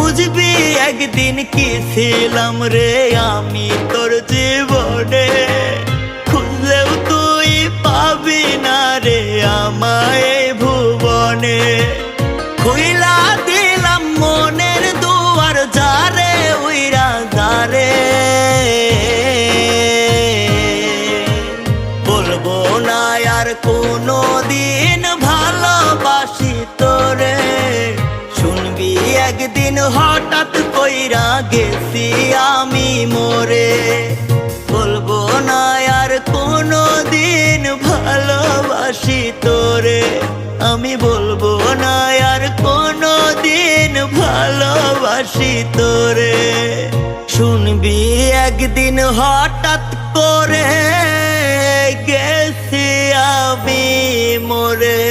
বুঝবি একদিন কি ছিলাম রে আমি তোর জীবনে, খুঁজলেও তুই পাবি না রে আমায় এই ভুবনে। খুইলা দিলাম মনের দুয়ার যারে উইরা যারে, বলবো না আর কোনো দিন ভালোবাসি তোরে। শুনবি একদিন হঠাৎ কইরা গেছি আমি মরে, বলবো না আর কোনো দিন ভালোবাসি তোরে। আমি বলবো না আর কোনো দিন ভালোবাসি তোরে। শুনবি একদিন হঠাৎ করে গেছি আমি মরে।